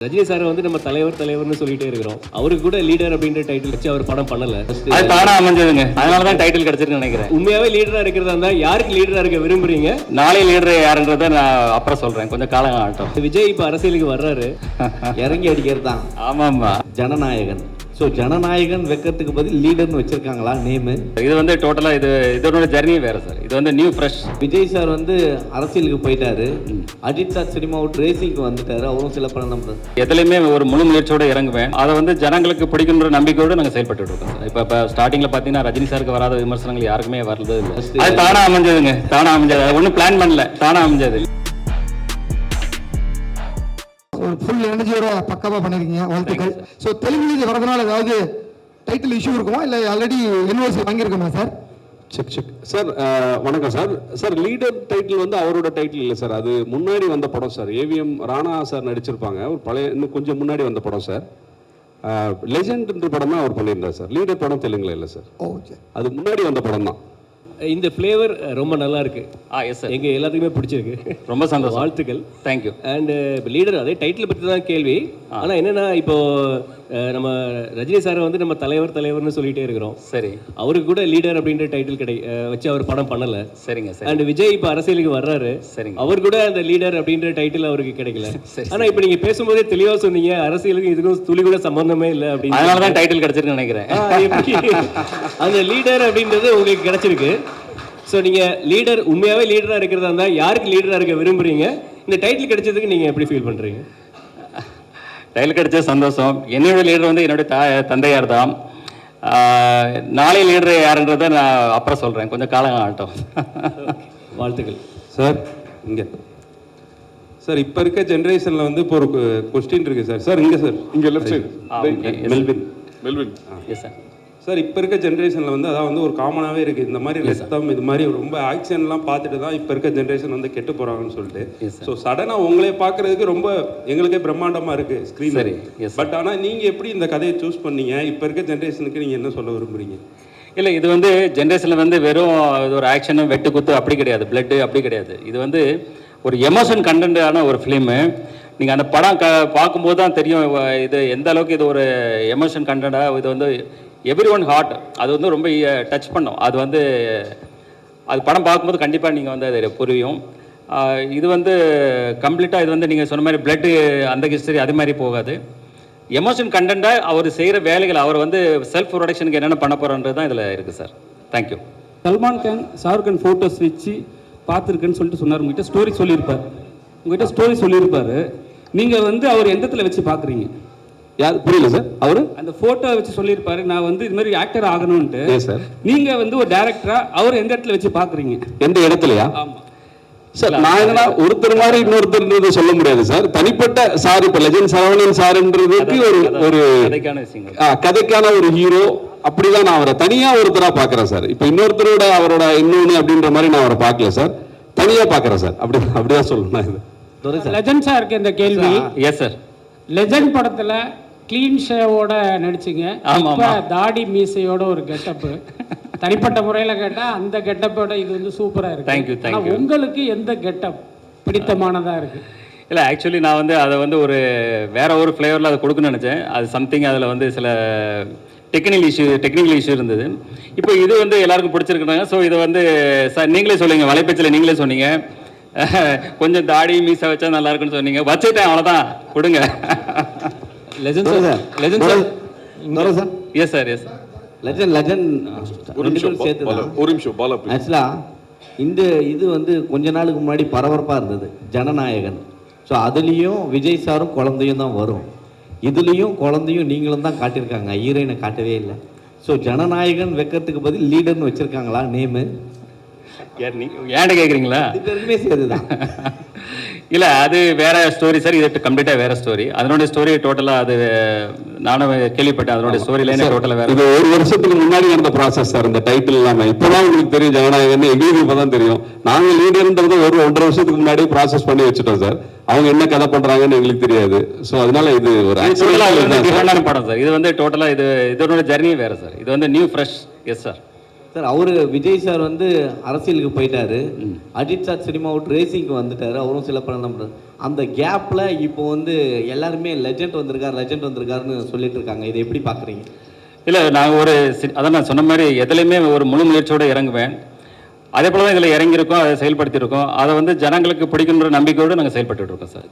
Rajini sir வந்து நம்ம தலைவர்னு சொல்லிட்டே இருக்கிறோம். அவருக்கு கூட லீடர் அப்படின்ற டைட்டில் வச்சு அவர் படம் பண்ணல. அது தானா அமைஞ்சதுங்க. அதனால தான் டைட்டில் கிடைச்சிருக்குன்னு நினைக்கிறேன். உண்மையாவே லீடரா இருக்கிறதா இருந்தா யாருக்கு லீடரா இருக்க விரும்புறீங்க? நாளை லீடர் யாருன்றதை நான் அப்புறம் சொல்றேன், கொஞ்சம் காலம் ஆகட்டும். விஜய் இப்ப அரசியலுக்கு வர்றாரு, இறங்கி அடிக்கிறது தான். ஆமாம்மா, ஜனநாயகன். ஸோ ஜனநாயகன் வைக்கிறதுக்கு பதில் லீடர்னு வச்சிருக்காங்களா நேமு? இது வந்து டோட்டலா இதோட ஜர்னியே வேற சார். இது வந்து நியூ ஃப்ரெஷ். விஜய் சார் வந்து அரசியலுக்கு போயிட்டாரு, அஜித் சார் சினிமா விட்டு ரேசிங்க்கு வந்துட்டாரு. அவரும் சில படம் நம்ம எதுலையுமே ஒரு முழு முயற்சியோட இறங்குவேன். அதை வந்து ஜனங்களுக்கு பிடிக்குன்ற நம்பிக்கையோடு நாங்கள் செயல்பட்டு இருக்கோம் சார். இப்போ ஸ்டார்டிங்ல பார்த்தீங்கன்னா ரஜினி சாருக்கு வராத விமர்சனங்கள் யாருக்குமே வரது இல்லை. அது தானா அமைஞ்சதுங்க, தானா அமைஞ்சது. அது ஒன்றும் பிளான் பண்ணல, தானா அமைஞ்சது. ஒரு ஃபுல் எனர்ஜியோட பக்காவாக பண்ணியிருக்கீங்க, வாழ்த்துக்கள். ஸோ தெலுங்கு இது வரதுனால ஏதாவது டைட்டில் இஷ்யூ இருக்குமா, இல்லை ஆல்ரெடி யூனிவர்சிட்டி வாங்கியிருக்கோமா சார்? Check sir. வணக்கம் சார். சார் லீடர் டைட்டில் வந்து அவரோட டைட்டில் இல்லை சார், அது முன்னாடி வந்த படம் சார். ஏவிஎம் ராணா சார் நடிச்சிருப்பாங்க, ஒரு பழைய இன்னும் கொஞ்சம் முன்னாடி வந்த படம் சார். லெஜெண்ட்ன்ற படம் தான் அவர் பண்ணியிருந்தார் சார். லீடர் படம் தெலுங்குல இல்லை சார், ஓகே, அது முன்னாடி வந்த படம் தான். இந்த ஃப்ளேவர் ரொம்ப நல்லா இருக்கு. எஸ் சார், எங்க எல்லாத்துக்குமே பிடிச்சிருக்கு. ரொம்ப சந்தோஷம், வாழ்த்துக்கள். தேங்க்யூ. அண்ட் லீடர் அதே டைட்டில் பற்றி தான் கேள்வி. ஆனால் என்னன்னா இப்போ நம்ம ரஜினி சாரை வந்து நம்ம தலைவர்னு சொல்லிட்டே இருக்கிறோம். சரி, அவருக்கு கூட லீடர் அப்படின்ற டைட்டில் வச்சு அவர் படம் பண்ணல. சரிங்க சார். அண்ட் விஜய் இப்போ அரசியலுக்கு வர்றாரு, சரிங்க. அவர் கூட அந்த லீடர் அப்படின்ற டைட்டில் அவருக்கு கிடைக்கல. ஆனா இப்போ நீங்க பேசும்போதே தெளிவா சொன்னீங்க, அரசியலுக்கு இதுக்கும் துளி கூட சம்பந்தமே இல்லை அப்படின்னு. அதனால தான் டைட்டில் கிடைச்சிருக்குன்னு நினைக்கிறேன். அந்த லீடர் அப்படின்றது உங்களுக்கு கிடைச்சிருக்கு. ஸோ நீங்க லீடர், உண்மையாவே லீடரா இருக்கிறதா இருந்தா யாருக்கு லீடரா இருக்க விரும்புறீங்க? இந்த டைட்டில் கிடைச்சதுக்கு நீங்க எப்படி ஃபீல் பண்றீங்க? டைட்டில் கிடைச்ச சந்தோஷம். என்னோட லீடர் வந்து என்னுடைய தந்தையார் தான். நாளை லீடர் யாருன்றதை நான் அப்புறம் சொல்றேன், கொஞ்சம் காலம் ஆகட்டும். வாழ்த்துக்கள் சார். இங்கே சார், இப்போ இருக்க ஜென்ரேஷனில் வந்து இப்போ ஒரு கொஸ்டின் இருக்கு சார். சார் இங்கே சார், இங்கே left side Melvin. Yes sir. Sir, இப்போ இருக்க ஜென்ரேஷனில் வந்து அதான் வந்து ஒரு காமனாகவே இருக்குது. இந்த மாதிரி ரத்தம், இது மாதிரி ரொம்ப ஆக்ஷன்லாம் பார்த்துட்டு தான் இப்போ இருக்க ஜென்ரேஷன் வந்து கெட்டு போகிறாங்கன்னு சொல்லிட்டு. ஸோ சடனாக உங்களே பார்க்குறதுக்கு ரொம்ப எங்களுக்கே பிரம்மாண்டமாக இருக்குது ஸ்க்ரீன். சரி, பட் ஆனால் நீங்கள் எப்படி இந்த கதையை சூஸ் பண்ணீங்க? இப்போ இருக்க ஜென்ரேஷனுக்கு நீங்கள் என்ன சொல்ல விரும்புகிறீங்க? இல்லை, இது வந்து ஜென்ரேஷனில் வந்து வெறும் இது ஒரு ஆக்ஷனும் வெட்டு குத்து அப்படி கிடையாது, பிளட்டு அப்படி கிடையாது. இது வந்து ஒரு எமோஷன் கண்டென்ட்டான ஒரு ஃபிலிமு. நீங்கள் அந்த படம் பார்க்கும்போது தான் தெரியும் இது எந்த அளவுக்கு இது ஒரு எமோஷன் கண்டென்ட்டாக. இது வந்து எவ்ரி ஒன் ஹார்ட், அது வந்து ரொம்ப டச் பண்ணும். அது வந்து அது படம் பார்க்கும்போது கண்டிப்பாக நீங்கள் வந்து அது புரியும். இது வந்து கம்ப்ளீட்டாக இது வந்து நீங்கள் சொன்ன மாதிரி பிளட்டு அந்த ஹிஸ்டரி அது மாதிரி போகாது. எமோஷன் கண்டென்ட்டாக அவர் செய்கிற வேலைகள், அவர் வந்து செல்ஃப் ப்ரொடக்ஷனுக்கு என்னென்ன பண்ண போகிறன்றது தான் இதில் இருக்குது sir. Thank you. Salman Khan Shahrukh Khan photos வச்சு பார்த்துருக்குன்னு சொல்லிட்டு சொன்னார். உங்கள்கிட்ட ஸ்டோரி சொல்லியிருப்பார். நீங்கள் வந்து அவர் எந்த இடத்துல வச்சு பார்க்குறீங்க? யார்? புரியல சார். அவரு அந்த ஃபோட்டோ வச்சு சொல்லியிருப்பாரு, நான் வந்து இது மாதிரி ஆக்டர் ஆகணும்ட்டு. சார், நீங்கள் வந்து ஒரு டேரக்டரா அவர் எந்த இடத்துல வச்சு பார்க்குறீங்க? எந்த இடத்துலையா? ஆமாம் சார், நான் என்னன்னா ஒருத்தர் மாதிரி இன்னொருத்தர் சொல்ல முடியாது சார். தனிப்பட்ட சார், இப்போ லெஜெண்ட் சரவணன் சார்ன்றதுக்கு ஒரு கதைக்கான ஒரு ஹீரோ, அப்படிதான் நான் அவரை தனியா ஒருத்தரா பாக்குறேன் சார். இப்போ இன்னொருத்தரோட அவரோட இன்னொன்னு அப்படின்ற மாதிரி நான் அவரை பார்க்கல சார், தனியா பாக்குறேன் சார். அப்படிதான் சொல்லணும். இது லெஜெண்ட் சாருக்கு இந்த கேள்வி. Yes sir. லெஜெண்ட் படத்துல கிளீன் ஷேவோட நடிச்சிங்க, இப்போ தாடி மீசையோட ஒரு கெட்டப்பு. தனிப்பட்ட முறையில் கேட்டால் அந்த கெட்டப்போட இது வந்து சூப்பராக இருக்கு. தேங்க்யூ. உங்களுக்கு எந்த கெட்டப் பிடித்தமானதாக இருக்கு? இல்லை, ஆக்சுவலி நான் வந்து அதை வந்து ஒரு வேற ஒரு ஃப்ளேவரில் அதை கொடுக்கணும்னு நினச்சேன். அது சம்திங் அதில் வந்து சில டெக்னிக்கல் இஷ்யூ இருந்தது. இப்போ இது வந்து எல்லாருக்கும் பிடிச்சிருக்குறாங்க. ஸோ இதை வந்து சார் நீங்களே சொல்லுங்க, வலைப்பேச்சில் நீங்களே சொன்னீங்க கொஞ்சம் தாடி மீசை வச்சா நல்லா இருக்குன்னு சொன்னீங்க. வச்சுட்டேன், அவ்வளோதான், கொடுங்க. Legend sir. Yes sir. Yes legend ஒரு நிமிஷம் பாலா. ஆக்சுவலா இந்த இது வந்து கொஞ்ச நாளுக்கு முன்னாடி பரபரப்பாக இருந்தது, ஜனநாயகன். ஸோ அதுலேயும் விஜய் சாரும் குழந்தையும் தான் வரும், இதுலேயும் குழந்தையும் நீங்களும் தான் காட்டியிருக்காங்க, ஹீரோயினை காட்டவே இல்லை. ஸோ ஜனநாயகன் வைக்கிறதுக்கு பதில் லீடர்னு வச்சுருக்காங்களா நேமு? ஏன்ட கேட்குறீங்களா? சேர்த்துதான். இல்லை, அது வேற ஸ்டோரி சார். இது கம்ப்ளீட்டாக வேற ஸ்டோரி. அதனுடைய ஸ்டோரி டோட்டலாக அது நானும் கேள்விப்பட்டேன். அதனுடைய ஸ்டோரி லைனே டோட்டலாக வேற. இது ஒரு வருஷத்துக்கு முன்னாடி நடந்த ப்ராசஸ் சார். இந்த டைட்டில் இல்லாமல் இப்போதான் உங்களுக்கு தெரியும் ஜனநாயகன், எங்களுக்கு இப்போ தான் தெரியும். நாங்கள் லீடர்ன்றது ஒரு 1.5 வருஷத்துக்கு முன்னாடி ப்ராசஸ் பண்ணி வச்சுட்டோம் சார். அவங்க என்ன கதை பண்றாங்கன்னு எங்களுக்கு தெரியாது. ஸோ அதனால இது ஒரு படம் சார். இது வந்து டோட்டலாக இதோட ஜர்னியே வேற சார். இது வந்து new fresh. Yes sir. Sir அவரு விஜய் சார் வந்து அரசியலுக்கு போயிட்டாரு, அஜித் சார் சினிமா விட்டு ரேசிங்க்கு வந்துட்டாரு, அவரும் சில படம் பண்ணுறாரு. அந்த கேப்பில் இப்போ வந்து எல்லாருமே லெஜெண்ட் வந்திருக்காருன்னு சொல்லிட்டு இருக்காங்க. இதை எப்படி பார்க்குறீங்க? இல்லை, நான் அதான் நான் சொன்ன மாதிரி எதுலையுமே ஒரு முழு முயற்சியோடு இறங்குவேன். அதே போல தான் இதில் இறங்கியிருக்கோம், அதை செயல்படுத்தியிருக்கோம். அதை வந்து ஜனங்களுக்கு பிடிக்குன்ற நம்பிக்கையோடு நாங்கள் செயல்பட்டு இருக்கோம் சார்.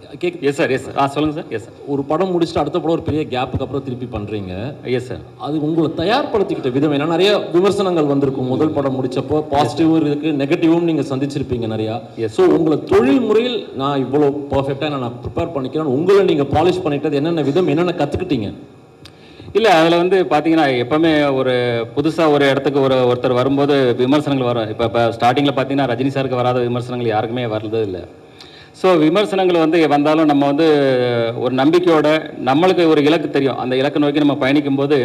Yes sir. சொல்லுங்கள் சார். Yes sir. ஒரு படம் முடிச்சுட்டு அடுத்த படம் ஒரு பெரிய கேப்புக்கு அப்புறம் திருப்பி பண்ணுறீங்க. Yes sir. அது உங்களை தயார்படுத்திக்கிட்ட விதம் என்ன? நிறைய விமர்சனங்கள் வந்திருக்கும் முதல் படம் முடிச்சப்போ. பாசிட்டிவும் இருக்குது, நெகட்டிவும் நீங்கள் சந்திச்சிருப்பீங்க நிறையா. ஸோ உங்களை தொழில் முறையில் நான் இவ்வளோ பர்ஃபெக்டாக நான் ப்ரிப்பேர் பண்ணிக்கிறேன், உங்களை நீங்கள் பாலிஷ் பண்ணிக்கிட்டது என்னென்ன விதம், என்னென்ன கற்றுக்கிட்டீங்க? இல்லை, அதில் வந்து பார்த்தீங்கன்னா எப்போவுமே ஒரு புதுசாக ஒரு இடத்துக்கு ஒருத்தர் வரும்போது விமர்சனங்கள் வரும். இப்போ ஸ்டார்டிங்கில் பார்த்தீங்கன்னா ரஜினி சாருக்கு வராத விமர்சனங்கள் யாருக்குமே வர்றது இல்லை. ஸோ விமர்சனங்கள் வந்து வந்தாலும் நம்ம வந்து ஒரு நம்பிக்கையோட நம்மளுக்கு ஒரு இலக்கு தெரியும், அந்த இலக்கை நோக்கி நம்ம பயணிக்கும்போது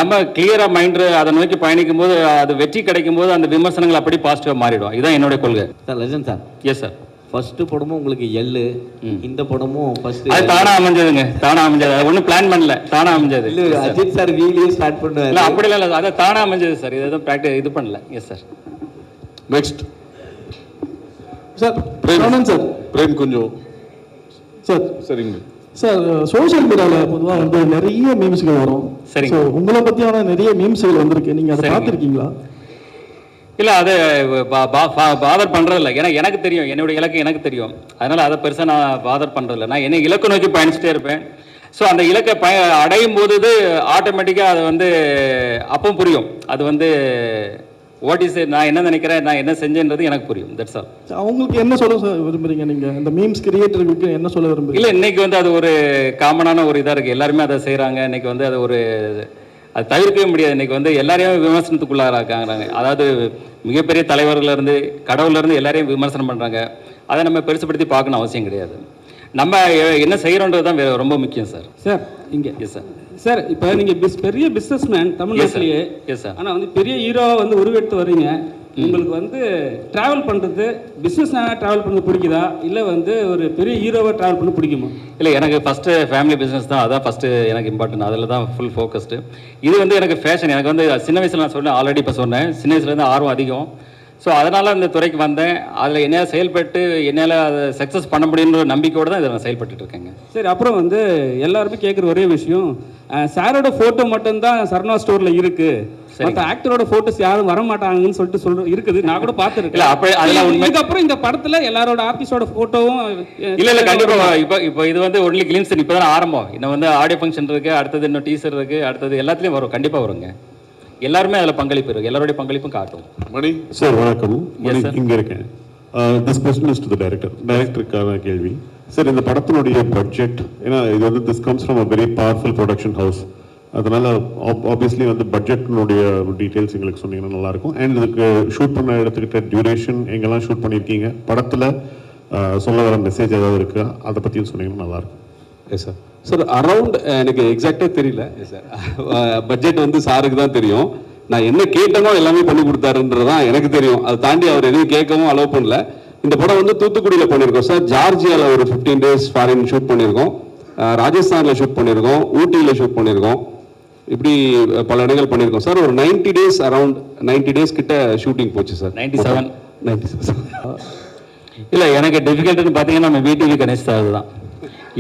நம்ம கிளியராக மைண்டு அதை நோக்கி பயணிக்கும் போது அது வெற்றி கிடைக்கும் போது அந்த விமர்சனங்கள் அப்படி பாசிட்டிவாக மாறிடும். இதுதான் என்னுடைய கொள்கை sir. Legend sir. Yes sir. First படமும் உங்களுக்கு எள்ளு, இந்த படமும் ஃபர்ஸ்ட் அது தானா அமைஞ்சதுங்க. அது ஒன்றும் பிளான் பண்ணல, தானா அமைஞ்சது. இல்லை, அஜித் சார் வீலியே ஸ்டார்ட் பண்ணுவார். இல்லை அப்படிலாம் இல்லை, அதை தானா அமைஞ்சது சார். இது எதுவும் இது பண்ணல. Yes sir. Next sir. Frame கொஞ்சம் சார். சரிங்க சார், சோஷியல் மீடியாவில் பொதுவாக வந்து நிறைய மீம்ஸ்கள் வரும். சரி. உங்களை பற்றியான நிறைய மீம்ஸ்கள் வந்திருக்கு, நீங்கள் அதை பார்த்துருக்கீங்களா? இல்லை, அது பாதர் பண்ணுறதில்ல. ஏன்னா எனக்கு தெரியும், என்னுடைய இலக்கு எனக்கு தெரியும். அதனால் அதை பெருசாக நான் பாதர் பண்ணுறதில்ல. நான் என்ன இலக்கு நோக்கி பயணிச்சுட்டே இருப்பேன். ஸோ அந்த இலக்கை அடையும் போது ஆட்டோமேட்டிக்காக அது வந்து அப்போ புரியும். அது வந்து வாட் இஸ் நான் என்ன நினைக்கிறேன், நான் என்ன செஞ்சேன்றது எனக்கு புரியும். That's all. அவங்களுக்கு என்ன சொல்ல விரும்புறீங்க நீங்கள்? இந்த மீம்ஸ் கிரியேட்டருக்கு என்ன சொல்ல விரும்புறீங்க? இல்லை, இன்னைக்கு வந்து அது ஒரு காமனான ஒரு இதாக இருக்குது. எல்லாருமே அதை செய்கிறாங்க. இன்னைக்கு வந்து அது தவிர்க்கவே முடியாது. இன்றைக்கி வந்து எல்லாரையும் விமர்சனத்துக்குள்ளாகிறாங்க. அதாவது மிகப்பெரிய தலைவர்கள்லேருந்து கடவுள்லேருந்து எல்லாரையும் விமர்சனம் பண்ணுறாங்க. அதை நம்ம பெருசுப்படுத்தி பார்க்கணும் அவசியம் கிடையாது. நம்ம என்ன செய்கிறோன்றது தான் ரொம்ப முக்கியம் சார். சார் இங்கே. Yes sir. சார், இப்போ நீங்கள் பெரிய பிஸ்னஸ்மேன் தமிழ்நாட்டிலேயே. Yes sir. ஆனால் வந்து பெரிய ஹீரோவாக வந்து உருவெடுத்து வரீங்க. உங்களுக்கு வந்து ட்ராவல் பண்ணுறது, பிஸ்னஸ்னாக ட்ராவல் பண்ண பிடிக்குதா, இல்லை வந்து ஒரு பெரிய ஹீரோவாக ட்ராவல் பண்ண பிடிக்குமா? இல்லை, எனக்கு ஃபஸ்ட்டு ஃபேமிலி பிஸ்னஸ் தான், அதான் ஃபஸ்ட்டு எனக்கு இம்பார்ட்டன்ட். அதில் தான் ஃபுல் ஃபோக்கஸ்டு. இது வந்து எனக்கு ஃபேஷன். எனக்கு வந்து சின்ன வயசில் நான் சொன்னேன், ஆல்ரெடி இப்போ சொன்னேன், சின்ன வயசுலேருந்து ஆர்வம் அதிகம். ஸோ அதனால் இந்த துறைக்கு வந்தேன். அதில் என்னால் செயல்பட்டு என்னால் அதை சக்ஸஸ் பண்ண முடியுன்ற நம்பிக்கையோடு தான் இதை நான் செயல்பட்டு இருக்கேங்க. சரி, அப்புறம் வந்து எல்லாருமே கேட்குற ஒரே விஷயம், சாரோட ஃபோட்டோ மட்டும்தான் சரணா ஸ்டோரில் இருக்குது, மற்ற ஆக்டரோட ஃபோட்டோஸ் யாரும் வர மாட்டாங்கன்னு சொல்லிட்டு இருக்குது. நான் கூட பார்த்துருக்கேன். அப்படி அதெல்லாம் உண்மை. இதுக்கப்புறம் இந்த படத்தில் எல்லாரோட ஆர்டிஸ்டோட ஃபோட்டோவும் இல்லை கண்டிப்பாக. இப்போ இது வந்து ஒன்லி கிளிம்ஸ், இப்போ தான் ஆரம்பம். இன்னும் வந்து ஆடியோ ஃபங்க்ஷன் இருக்குது, அடுத்தது இன்னும் டீசர் இருக்குது, அடுத்தது எல்லாத்துலேயும் வரும், கண்டிப்பாக வருங்க. எல்லாருமே அதில் பங்களிப்பு இருக்குது, எல்லாருடைய பங்களிப்பும் காட்டும். மணி சார் வணக்கம். இங்கே இருக்கேன். This question is to the டைரக்டருக்கான கேள்வி. சார், இந்த படத்தினுடைய பட்ஜெட், ஏன்னா இது வந்து this comes from a very powerful production house, அதனால ஆப்வியஸ்லி வந்து பட்ஜெட்டினுடைய டீட்டெயில்ஸ் எங்களுக்கு சொன்னீங்கன்னா நல்லாயிருக்கும். அண்ட் இதுக்கு ஷூட் பண்ண எடுத்துக்கிட்ட டியூரேஷன், எங்கெல்லாம் ஷூட் பண்ணியிருக்கீங்க, படத்தில் சொல்ல வர மெசேஜ் ஏதாவது இருக்கா, அதை பற்றியும் சொன்னீங்கன்னா நல்லாயிருக்கும். Yes sir. சார், அரவுண்ட் எனக்கு எக்ஸாக்டாக தெரியல சார். பட்ஜெட் வந்து சாருக்கு தான் தெரியும். நான் என்ன கேட்டனோ எல்லாமே பண்ணி கொடுத்தாருன்றது தான் எனக்கு தெரியும். அதை தாண்டி அவர் எதையும் கேட்கவும் அலோவ் பண்ணல. இந்த படம் வந்து தூத்துக்குடியில் பண்ணியிருக்கோம் சார், ஜார்ஜியாவில் ஒரு 15 days ஃபாரின் ஷூட் பண்ணியிருக்கோம், ராஜஸ்தானில் ஷூட் பண்ணியிருக்கோம், ஊட்டியில் ஷூட் பண்ணியிருக்கோம், இப்படி பல இடங்கள் பண்ணியிருக்கோம் சார். ஒரு 90 days, அரவுண்ட் 90 days கிட்ட ஷூட்டிங் போச்சு சார். 97. இல்லை, எனக்கு டிஃபிகல்ட்டுன்னு பார்த்தீங்கன்னா நம்ம வீட்டுக்கு கணேஷ் சார் தான்.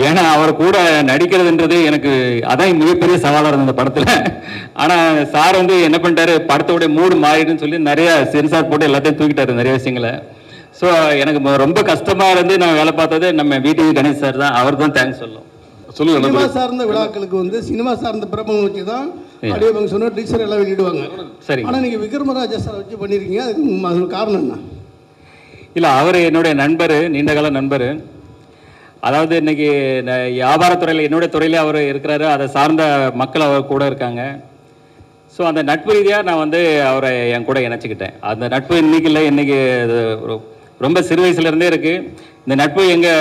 ஏன்னா அவர் கூட நடிக்கிறதுன்றது எனக்கு அதான் மிகப்பெரிய சவாலாக இருந்தது இந்த படத்தில். ஆனால் சார் வந்து என்ன பண்ணிட்டாரு, படத்தோடைய மூடு மாறிடுன்னு சொல்லி நிறைய சென்சார் போட்டு எல்லாத்தையும் தூக்கிட்டாரு நிறைய விஷயங்களை. ஸோ எனக்கு ரொம்ப கஷ்டமாக இருந்து நான் வேலை பார்த்தது நம்ம வீட்டுக்கு கணேஷ் சார் தான். அவர் தான் தேங்க்ஸ் சொல்லணும். சொல்லுங்க. சினிமா சார்ந்த விழாக்களுக்கு வந்து சினிமா சார்ந்த பிரபலம் வச்சு தான் ஆடியோ ஃபங்க்ஷனோ டீச்சர் எல்லாம் வெளியிடுவாங்க. சரி. ஆனால் நீங்கள் விக்ரமராஜா சார் வச்சு பண்ணியிருக்கீங்க, அதுக்கு காரணம் என்ன? இல்லை, அவர் என்னுடைய நண்பர், நீண்டகால நண்பர். அதாவது இன்னைக்கு வியாபாரத்துறையில் என்னுடைய துறையிலே அவர் இருக்கிறாரு, அதை சார்ந்த மக்கள் அவர் கூட இருக்காங்க. ஸோ அந்த நட்பு ரீதியாக நான் வந்து அவரை என் கூட இணைச்சிக்கிட்டேன். அந்த நட்பு இன்னைக்கு இல்லை, இன்னைக்கு ரொம்ப சிறு வயசுலேருந்தே இருக்குது. இந்த நட்பு எங்கே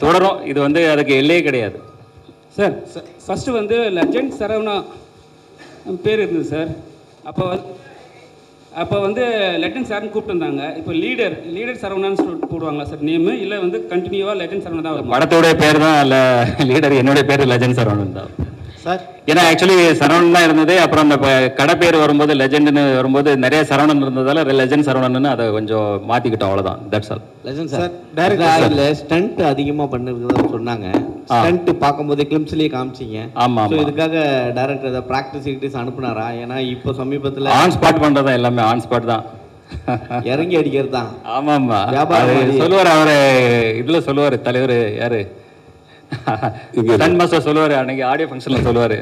தொடரும், இது வந்து அதுக்கு எல்லையே கிடையாது. சார், ஃபஸ்ட்டு வந்து லெஜண்ட் சரவணா பேர் இருந்தது சார். அப்போ வந்து லெஜண்ட் சார்னு கூப்பிட்டுருந்தாங்க. இப்போ லீடர் சரவணான்னு சொல்லிட்டு போடுவாங்களா சார் நேமு, இல்லை வந்து கண்டினியூவாக லெஜண்ட் சரவணா தான் வரும்? படத்தோடைய பேர் தான் இல்லை, லீடர் என்னுடைய பேர் லெஜண்ட் சரவணன் தான். சார். ஏன்னா ஆக்சுவலி சரவணன் தான் இருந்தது. அப்புறம் அந்த கடை பேர் வரும்போது லெஜெண்ட்னு வரும்போது நிறைய சரவணன் இருந்ததால லெஜெண்ட் சரவணன் அதை கொஞ்சம் மாத்திக்கிட்டோம், அவ்வளவுதான். That's all. Legend sir, director stunt அதிகமா பண்ணிருக்கிறதா சொன்னாங்க. ஸ்டண்ட் பார்க்கும்போது கிளிம்ஸ்லயே காமிச்சீங்க. ஆமா. சோ இதுக்காக டைரக்டர் ஏதாவது பிராக்டிஸ் அனுப்புனாரா? ஏன்னா இப்போ சமீபத்துல ஆன் ஸ்பாட் பண்றதா, எல்லாமே ஆன் ஸ்பாட் தான், இறங்கி அடிக்கிறது தான். ஆமா ஆமா. சொல்லுவார் அவரு, இதுல சொல்லுவாரு தலைவர் யாரு, ஸ்டன் மாஸ்டர் சொல்லுவாரு, அன்னைக்கு ஆடியோ ஃபங்க்ஷன்ல சொல்லுவாரு.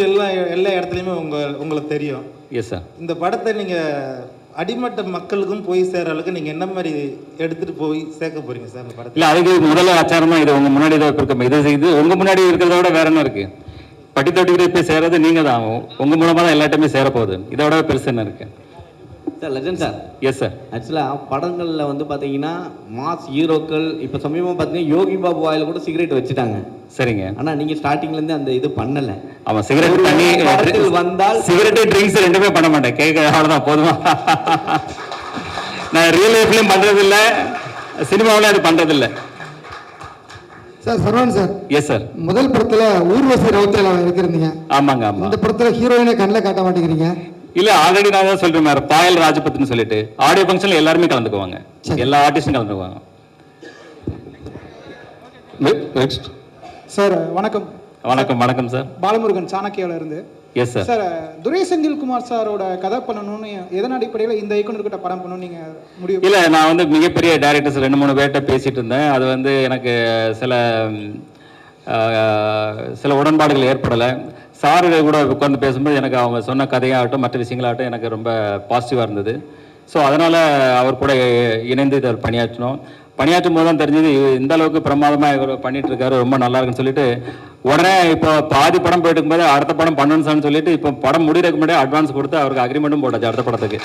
எல்லா இடத்துலையுமே உங்களுக்கு தெரியும். Yes sir. இந்த படத்தை நீங்க அடிமட்ட மக்களுக்கும் போய் சேர அளவுக்கு நீங்க என்ன மாதிரி எடுத்துட்டு போய் சேர்க்க போறீங்க சார் இந்த படத்தை? இல்ல, அதுக்கு முதல்ல ஆச்சாரம் தான். இது உங்க முன்னாடி தான் இருக்கும். இது உங்க முன்னாடி இருக்கிறத விட வேற என்ன இருக்கு? பட்டி தொட்டிக்கிட்டே போய் சேரது நீங்க தான். உங்க மூலமா தான் எல்லாத்தையுமே சேரப்போகுது. இதோட பெருசு என்ன இருக்கு sir? Legend sir. Yes sir. ஆக்சுவலாக படங்களில் வந்து பார்த்தீங்கன்னா மாஸ் ஹீரோக்கள் இப்போ சமீபமாக பார்த்தீங்கன்னா யோகி பாபு வாயில் கூட சிகரெட் வச்சுட்டாங்க. சரிங்க. ஆனால் நீங்கள் ஸ்டார்டிங்லேருந்து அந்த இது பண்ணலை. ஆமாம், சிகரெட் தண்ணி வந்தால் சிகரெட்டு ட்ரிங்க்ஸ் ரெண்டுமே பண்ண மாட்டேன். கேட்க அவ்வளோதான், போதுமா? நான் ரியல் லைஃப்லையும் பண்ணுறதில்ல, சினிமாவிலையும் அது பண்ணுறதில்ல. Sir Saravanan sir. Yes sir. முதல் படத்தில் ஊர்வசி ரவுத்தேல இருக்கிறீங்க. ஆமாங்க ஆமாம். இந்த படத்தில் ஹீரோயினை கண்ணில் காட்ட மாட்டேங்கிறீங்க. இல்ல, ஆல்ரெடி நான் தான் சொல்றேன், பாயல் ராஜபத்னு சொல்லிட்டு ஆடியோ ஃபங்க்ஷன்ல எல்லாருமே கலந்துக்குவாங்க, எல்லா ஆர்டிஸ்டும் கலந்துக்குவாங்க. Next sir. வணக்கம். வணக்கம். வணக்கம் சார். பாலமுருகன், சாணக்கியால இருந்து. Yes sir. சார், துரை செந்தில்குமார் சாரோட கதை பண்ணணும்னு எதன் அடிப்படையில் இந்த இயக்குனர்கிட்ட படம் பண்ணணும் நீங்க முடிவு? இல்ல, நான் வந்து மிகப்பெரிய டைரக்டர்ஸ் 2-3 பேர்கிட்ட பேசிட்டு இருந்தேன். அது வந்து எனக்கு சில உடன்பாடுகள் ஏற்படலை. சாரு கூட உட்காந்து பேசும்போது எனக்கு அவங்க சொன்ன கதையாகட்டும் மற்ற விஷயங்களாகட்டும் எனக்கு ரொம்ப பாசிட்டிவாக இருந்தது. ஸோ அதனால் அவர் கூட இணைந்து இதை பணியாற்றும் போது தான் தெரிஞ்சது இந்த அளவுக்கு பிரமாதமாக இவர் பண்ணிட்டு இருக்காரு, ரொம்ப நல்லா இருக்குன்னு சொல்லிட்டு உடனே இப்போ பாதி படம் போயிட்டு இருக்கும்போது அடுத்த படம் பண்ணணும்னு சொல்லிட்டு இப்போ படம் முடிகிறதுக்கு முன்னாடியே அட்வான்ஸ் கொடுத்து அவருக்கு அக்ரிமெண்ட்டும் போட்டாச்சு அடுத்த படத்துக்கு.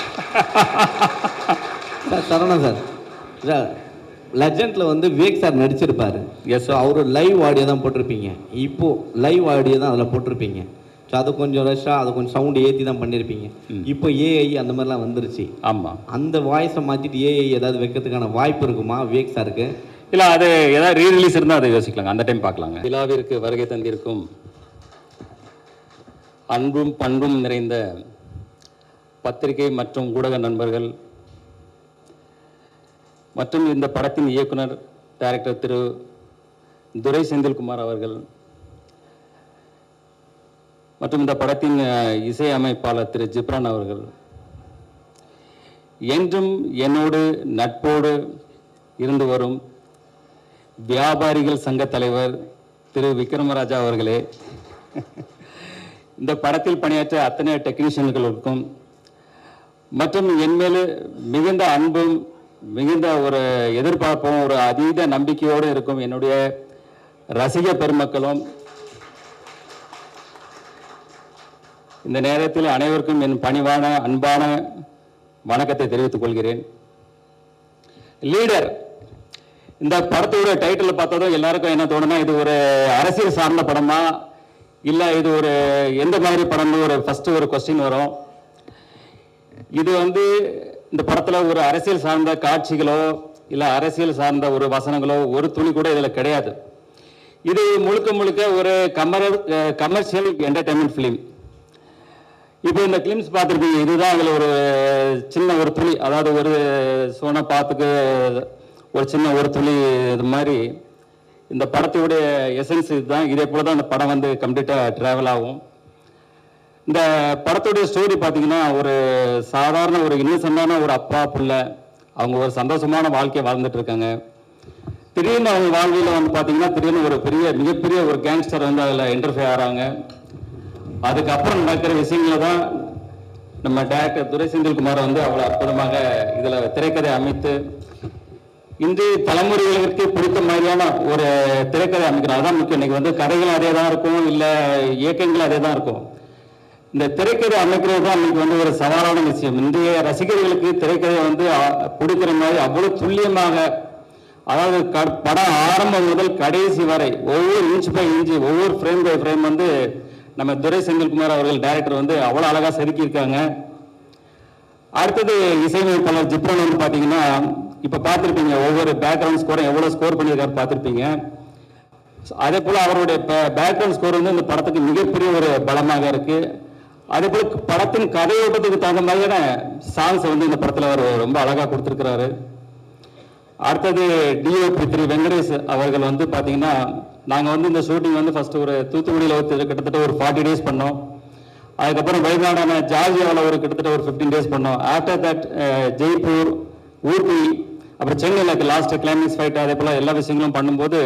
சார் சரவணன் சார், லெஜெண்ட்ல வந்து விவேக் சார் நடிச்சிருப்பாரு. எஸ். அவரு லைவ் ஆடியோ தான் போட்டிருப்பீங்க. இப்போ லைவ் ஆடியோ தான் அதில் போட்டிருப்பீங்க. ஸோ அது கொஞ்சம் ரஷ்ஷாக அதை கொஞ்சம் சவுண்டு ஏற்றி தான் பண்ணியிருப்பீங்க. இப்போ ஏஐ அந்த மாதிரிலாம் வந்துருச்சு. ஆமாம். அந்த வாய்ஸை மாற்றிட்டு ஏஐ ஏதாவது வைக்கிறதுக்கான வாய்ப்பு இருக்குமா விவேக் சாருக்கு? இல்லை, அது ஏதாவது ரீரிலீஸ் இருந்தால் அதை யோசிக்கலாங்க, அந்த டைம் பார்க்கலாங்க. விழாவிற்கு வருகை தந்திருக்கும் அன்பும் பண்பும் நிறைந்த பத்திரிகை மற்றும் ஊடக நண்பர்கள் மற்றும் இந்த படத்தின் இயக்குனர் டைரக்டர் திரு துரை செந்தில்குமார் அவர்கள் மற்றும் இந்த படத்தின் இசை அமைப்பாளர் திரு ஜிப்ரான் அவர்கள், என்றும் என்னோடு நட்போடு இருந்து வரும் வியாபாரிகள் சங்க தலைவர் திரு விக்ரமராஜா அவர்களே, இந்த படத்தில் பணியாற்ற அத்தனை டெக்னீஷியன்களுக்கும் மற்றும் என்மேல் மிகுந்த அன்பும் மிகுந்த ஒரு எதிர்பார்ப்பும் ஒரு அதீத நம்பிக்கையோடு இருக்கும் என்னுடைய ரசிக பெருமக்களும், இந்த நேரத்தில் அனைவருக்கும் என் பணிவான அன்பான வணக்கத்தை தெரிவித்துக் கொள்கிறேன். லீடர், இந்த படத்தோட டைட்டில் பார்த்ததும் எல்லாருக்கும் என்ன தோணுனா, இது ஒரு அரசியல் சார்ந்த படமா இல்லை இது ஒரு எந்த மாதிரி படம்னு ஒரு ஃபர்ஸ்ட் ஒரு கொஸ்டின் வரும். இது வந்து இந்த படத்தில் ஒரு அரசியல் சார்ந்த காட்சிகளோ இல்லை அரசியல் சார்ந்த ஒரு வசனங்களோ ஒரு துளி கூட இதில் கிடையாது. இது முழுக்க முழுக்க ஒரு கமர்ஷியல் என்டர்டைன்மெண்ட் ஃபிலிம். இப்போ இந்த கிளிம்ஸ் பார்த்துருப்பீங்க, இதுதான் அதில் ஒரு சின்ன ஒரு துளி, அதாவது ஒரு சோன பாத்துக்கு ஒரு சின்ன ஒரு துளி இது மாதிரி இந்த படத்தோடைய எசன்ஸ் இதுதான். இதே போல தான் இந்த படம் வந்து கம்ப்ளீட்டாக ட்ராவல் ஆகும். இந்த படத்தோடைய ஸ்டோரி பார்த்தீங்கன்னா, ஒரு சாதாரண ஒரு இன்னசென்டான ஒரு அப்பா பிள்ளை, அவங்க ஒரு சந்தோஷமான வாழ்க்கையை வாழ்ந்துட்டு இருக்காங்க. திடீர்னு அவங்க வாழ்க்கையில் வந்து பார்த்தீங்கன்னா திடீர்னு ஒரு மிகப்பெரிய ஒரு கேங்ஸ்டர் வந்து அதில் இன்டர்ஃபியர் ஆகிறாங்க. அதுக்கப்புறம் நடக்கிற விஷயங்களை தான் நம்ம டைரக்டர் துரை செந்தில்குமார் வந்து அவ்வளோ அற்புதமாக இதில் திரைக்கதை அமைத்து இன்றைய தலைமுறைகளுக்கு பிடித்த மாதிரியான ஒரு திரைக்கதை அமைக்கணும். அதான் முக்கியம். இன்னைக்கு வந்து கதைகள் அதே தான் இருக்கும், இல்லை இயக்கங்கள் அதே தான் இருக்கும். இந்த திரைக்கதை அமைக்கிறது தான் இன்னைக்கு வந்து ஒரு சவாலான விஷயம். இன்றைய ரசிகர்களுக்கு திரைக்கதை வந்து பிடிக்கிற மாதிரி அவ்வளோ துல்லியமாக, அதாவது படம் ஆரம்பம் முதல் கடைசி வரை ஒவ்வொரு இன்ச் பை இன்ச் ஒவ்வொரு ஃப்ரேம் பை ஃப்ரேம் வந்து நம்ம துரை செந்தில்குமார் அவர்கள் டைரக்டர் வந்து அவ்வளோ அழகாக செதுக்கியிருக்காங்க. அடுத்தது இசையமைப்பாளர் ஜிப்ரான் வந்து பார்த்தீங்கன்னா, இப்போ பார்த்துருப்பீங்க ஒவ்வொரு பேக்ரவுண்ட் ஸ்கோரும் எவ்வளோ ஸ்கோர் பண்ணியிருக்காரு பார்த்துருப்பீங்க. அதே போல் அவருடைய பேக்ரவுண்ட் ஸ்கோர் வந்து இந்த படத்துக்கு மிகப்பெரிய ஒரு பலமாக இருக்குது. அதே போல் படத்தின் கதையோட்டத்துக்கு தகுந்த மாதிரியான சாங்ஸ் வந்து இந்த படத்தில் அவர் ரொம்ப அழகாக கொடுத்துருக்கிறாரு. அடுத்தது டிஓபி திரு வெங்கடேஷ் அவர்கள் வந்து பார்த்தீங்கன்னா, நாங்கள் வந்து இந்த ஷூட்டிங் வந்து ஃபஸ்ட்டு ஒரு தூத்துக்குடியில் கிட்டத்தட்ட ஒரு 40 days பண்ணோம். அதுக்கப்புறம் வெளிநாடான ஜார்ஜியாவில் ஒரு கிட்டத்தட்ட ஒரு 15 days பண்ணோம். ஆஃப்டர் தட் ஜெய்ப்பூர், ஊட்டி, அப்புறம் சென்னையில் லாஸ்ட்டு கிளைமேக்ஸ் ஃபைட், அதே போல் எல்லா விஷயங்களும் பண்ணும்போது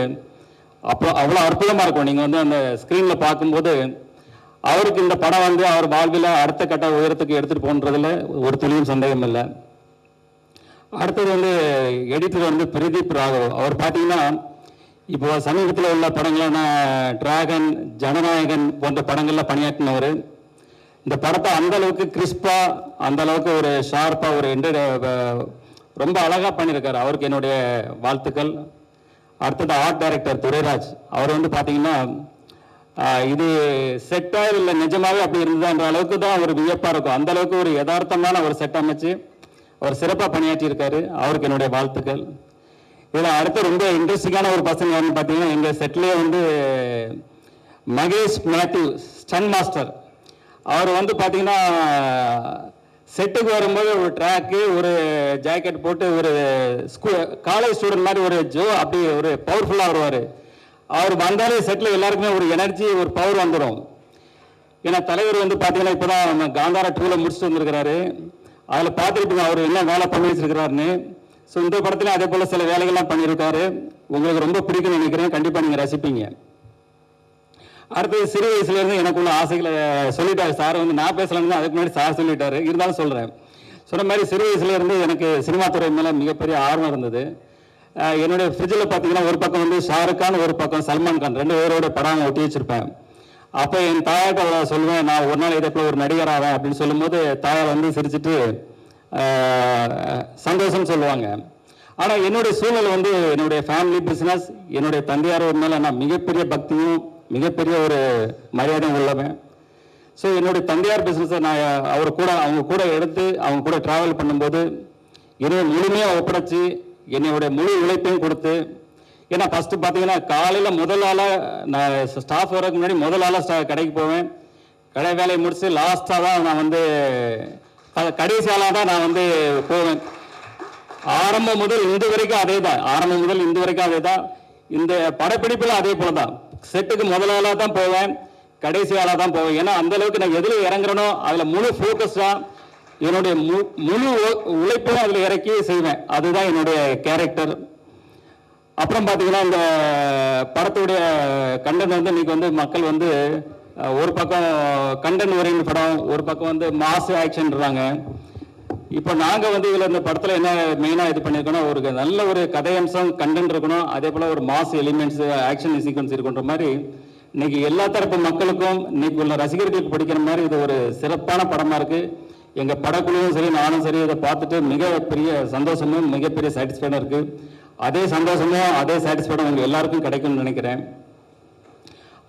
அப்புறம் அவ்வளோ அற்புதமாக இருக்கும். நீங்கள் வந்து அந்த ஸ்க்ரீனில் பார்க்கும்போது அவருக்கு இந்த படம் வந்து அவர் வாழ்வில் அடுத்த கட்ட உயரத்துக்கு எடுத்துகிட்டு போன்றதில் ஒரு துளியும் சந்தேகம் இல்லை. அடுத்தது வந்து எடிட்டர் வந்து பிரதீப் ராகவ். அவர் பார்த்தீங்கன்னா இப்போ சமீபத்தில் உள்ள படங்களான டிராகன், ஜனநாயகன் போன்ற படங்கள்ல பணியாற்றினவர். இந்த படத்தை அந்த அளவுக்கு கிறிஸ்பா, அந்த அளவுக்கு ஒரு ஷார்ப்பா ஒரு ரொம்ப அழகா பண்ணியிருக்காரு. அவருக்கு என்னுடைய வாழ்த்துக்கள். அடுத்தது ஆர்ட் டைரக்டர் துரைராஜ். அவர் வந்து பார்த்தீங்கன்னா இது செட்டா இல்லை நிஜமாவே அப்படி இருந்ததுன்ற அளவுக்கு தான் ஒரு வியப்பாக இருக்கும். அந்த அளவுக்கு ஒரு யதார்த்தமான ஒரு செட் அமைச்சு அவர் சிறப்பாக பணியாற்றி இருக்காரு. அவருக்கு என்னுடைய வாழ்த்துக்கள். இதில் அடுத்து ரொம்ப இன்ட்ரெஸ்டிங்கான ஒரு பர்சன் யாருன்னு பார்த்தீங்கன்னா, எங்கள் செட்லேயே வந்து மகேஷ் மேத்யூ, ஸ்டன் மாஸ்டர். அவர் வந்து பார்த்தீங்கன்னா செட்டுக்கு வரும்போது ஒரு ட்ராக்கு, ஒரு ஜாக்கெட் போட்டு ஒரு காலேஜ் ஸ்டூடெண்ட் மாதிரி ஒரு அப்படி ஒரு பவர்ஃபுல்லாக வருவார். அவர் வந்தாலே செட்டில் எல்லாருக்குமே ஒரு எனர்ஜி, ஒரு பவர் வந்துடும். ஏன்னா தலைவர் வந்து பார்த்தீங்கன்னா இப்போ தான் நம்ம காந்தாரா 2ல முடிச்சுட்டு வந்திருக்கிறாரு. அதில் பார்த்துக்கிட்டு அவர் என்ன வேலை பண்ணி வச்சிருக்கிறாருன்னு. ஸோ இந்த படத்துல அதே போல் சில வேலைகள்லாம் பண்ணியிருக்காரு. உங்களுக்கு ரொம்ப பிடிக்கும்னு நினைக்கிறேன். கண்டிப்பாக நீங்கள் ரசிப்பீங்க. அடுத்தது சிறு வயசுலேருந்து எனக்குள்ள ஆசைகளை சொல்லிட்டாரு சார். வந்து நான் பேசலாம்னு அதுக்கு முன்னாடி சார் சொல்லிட்டாரு, இருந்தாலும் சொல்கிறேன். சொன்ன மாதிரி சிறு வயசுலேருந்து எனக்கு சினிமா துறை மேலே மிகப்பெரிய ஆர்வம் இருந்தது. என்னுடைய ஃப்ரிட்ஜில் பார்த்தீங்கன்னா ஒரு பக்கம் வந்து ஷாருக் கான், ஒரு பக்கம் சல்மான் கான், 2 பேரோட படம் ஒட்டி வச்சிருப்பேன். அப்போ என் தாயாட்ட சொல்லுவேன், நான் ஒரு நாள் இதை போல் ஒரு நடிகர் ஆவேன் அப்படின்னு சொல்லும்போது தாயார் வந்து சிரிச்சுட்டு சந்தோஷம் சொல்லுவாங்க. ஆனால் என்னுடைய சூழ்நிலை வந்து என்னுடைய ஃபேமிலி பிஸ்னஸ், என்னுடைய தந்தையார் மேலே நான் மிகப்பெரிய பக்தியும் மிகப்பெரிய ஒரு மரியாதையும் உள்ளவன். ஸோ என்னுடைய தந்தையார் பிஸ்னஸை நான் அவங்க கூட எடுத்து அவங்க கூட ட்ராவல் பண்ணும்போது என்னை முழுமையாக ஒப்படைச்சி என்னுடைய முழு உழைப்பையும் கொடுத்து, ஏன்னா ஃபஸ்ட்டு பார்த்தீங்கன்னா காலையில் முதல் ஆளாக நான் ஸ்டாஃப் வரதுக்கு முன்னாடி முதல் ஆளாக கடைக்கு போவேன். கடை வேலையை முடிச்சு லாஸ்ட்டாக தான் நான் வந்து கடைசி ஆளாக தான் நான் வந்து போவேன். ஆரம்பம் முதல் இந்த வரைக்கும் அதே தான். இந்த படப்பிடிப்பில் அதே போல தான். செட்டுக்கு முதல் ஆளாக தான் போவேன், கடைசி ஆளாக தான் போவேன். ஏன்னா அந்த அளவுக்கு நான் எதில் இறங்குறனோ அதில் முழு ஃபோக்கஸ்டாக என்னுடைய முழு உழைப்பையும் அதில் இறக்கி செய்வேன். அதுதான் என்னுடைய கேரக்டர். அப்புறம் பார்த்தீங்கன்னா இந்த படத்துடைய கண்டென்ட் வந்து இன்னைக்கு வந்து மக்கள் வந்து ஒரு பக்கம் கண்டென்ட் ஓரியன்ட் படம், ஒரு பக்கம் வந்து மாஸ் ஆக்ஷன்றாங்க. இப்போ நாங்கள் வந்து இதில் இந்த படத்தில் என்ன மெயினாக இது பண்ணியிருக்கோன்னா, ஒரு நல்ல ஒரு கதையம்சம் கண்டென்ட் இருக்கணும், அதே போல் ஒரு மாஸ் எலிமெண்ட்ஸ் ஆக்ஷன் சீக்வன்ஸ் இருக்குன்ற மாதிரி இன்னைக்கு எல்லா தரப்பு மக்களுக்கும் இன்னைக்கு உள்ள ரசிகர்களுக்கு பிடிக்கிற மாதிரி இது ஒரு சிறப்பான படமாக இருக்குது. எங்கள் படக்குழுவும் சரி நானும் சரி இதை பார்த்துட்டு மிகப்பெரிய சந்தோஷமும் மிகப்பெரிய சாட்டிஸ்ஃபைடாக இருக்குது. அதே சந்தோஷமும் அதே சாட்டிஸ்ஃபைடும் உங்கள் எல்லாருக்கும் கிடைக்கும்னு நினைக்கிறேன்.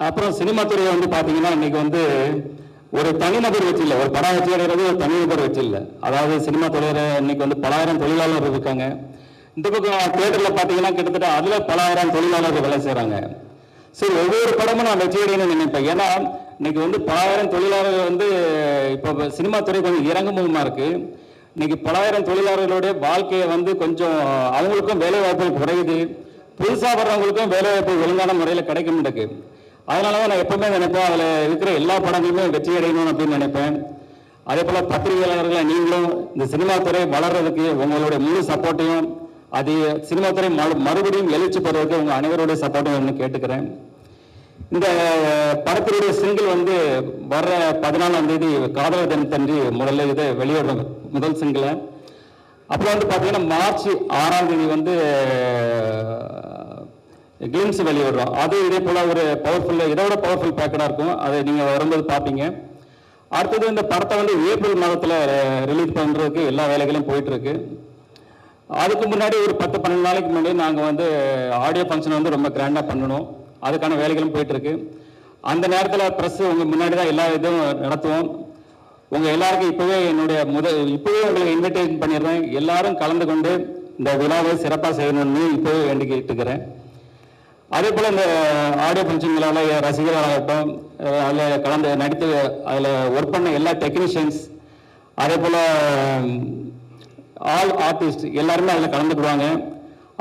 அப்புறம் சினிமா துறையை வந்து பார்த்தீங்கன்னா இன்னைக்கு வந்து ஒரு தனிநபர் வச்சு இல்லை, ஒரு படம் வச்சு கிடையாது, ஒரு தனிநபர் வச்சு இல்லை. அதாவது சினிமா துறையில் இன்னைக்கு வந்து பலாயிரம் தொழிலாளர்கள் இருக்காங்க. இந்த பக்கம் தியேட்டரில் பார்த்தீங்கன்னா கிட்டத்தட்ட அதில் பலாயிரம் தொழிலாளர்கள் வேலை செய்கிறாங்க. சரி, ஒவ்வொரு படமும் நான் வெற்றி அடையணும்னு நினைப்பேன். ஏன்னா இன்னைக்கு வந்து பலாயிரம் தொழிலாளர்கள் வந்து இப்போ சினிமா துறை கொஞ்சம் இறங்குமுகமாக இருக்குது. இன்னைக்கு பலாயிரம் தொழிலாளர்களுடைய வாழ்க்கையை வந்து கொஞ்சம் அவங்களுக்கும் வேலை வாய்ப்புகள் குறையுது, புதுசாக வர்றவங்களுக்கும் வேலை வாய்ப்பு ஒழுங்கான முறையில் கிடைக்க மாட்டேங்குது. அதனால தான் நான் எப்பவுமே நினைப்பேன், அதில் இருக்கிற எல்லா படங்களுமே வெற்றி அடையணும் அப்படின்னு நினைப்பேன். அதே போல் பத்திரிகையாளர்களை நீங்களும் இந்த சினிமா துறை வளர்றதுக்கு உங்களுடைய முழு சப்போர்ட்டையும், அது சினிமா துறை மறுபடியும் எழுச்சி பெறுவதற்கு உங்கள் அனைவருடைய சப்போர்ட்டையும் ஒன்று கேட்டுக்கிறேன். இந்த படத்தினுடைய சிங்கிள் வந்து வர்ற 14ஆம் தேதி காதலர் தினத்தன்று முதல்ல இதை வெளியிடுறோம், முதல் சிங்கிளை. அப்புறம் வந்து பார்த்தீங்கன்னா மார்ச் 6ஆம் தேதி வந்து கிளிம்ஸ் வெளியிடுறோம். அது இதே போல் ஒரு பவர்ஃபுல், இதோட பவர்ஃபுல் பேக்கடாக இருக்கும். அதை நீங்கள் வரும்போது பார்ப்பீங்க. அடுத்தது இந்த படத்தை வந்து ஏப்ரல் மாதத்தில் ரிலீஸ் பண்ணுறதுக்கு எல்லா வேலைகளையும் போயிட்டுருக்கு. அதுக்கு முன்னாடி ஒரு 10-12 நாளைக்கு முன்னாடி நாங்கள் வந்து ஆடியோ ஃபங்க்ஷன் வந்து ரொம்ப கிராண்டாக பண்ணணும். அதுக்கான வேலைகளும் போயிட்டுருக்கு. அந்த நேரத்தில் ப்ரெஸ் உங்கள் முன்னாடி தான் எல்லா இதுவும் நடத்துவோம். உங்கள் எல்லாருக்கும் இப்போவே இப்போவே உங்களுக்கு இன்விடேஷன் பண்ணிடுறேன். எல்லாரும் கலந்து கொண்டு இந்த விழாவை சிறப்பாக செய்யணும்னு இப்போவே வேண்டிக்கிட்டுக்கிறேன். அதே போல் இந்த ஆடியோ ஃபங்க்ஷன்களால் ரசிகர்களாகட்டும், அதில் கலந்து நடித்து அதில் ஒர்க் பண்ண எல்லா டெக்னீஷியன்ஸ், அதே போல் ஆல் ஆர்டிஸ்ட் எல்லாருமே அதில் கலந்துக்குவாங்க.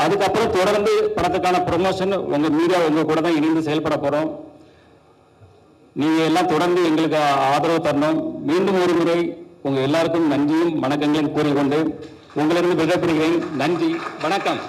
அதுக்கப்புறம் தொடர்ந்து படத்துக்கான ப்ரொமோஷன் உங்கள் மீடியா உங்கள் கூட தான் இணைந்து செயல்பட போகிறோம். நீங்கள் எல்லாம் தொடர்ந்து எங்களுக்கு ஆதரவு தரணும். மீண்டும் ஒரு முறை உங்கள் எல்லாருக்கும் நன்றியும் வணக்கங்களையும் கூறிக்கொண்டு உங்களிடம் விடைபெறுகிறேன். நன்றி, வணக்கம்.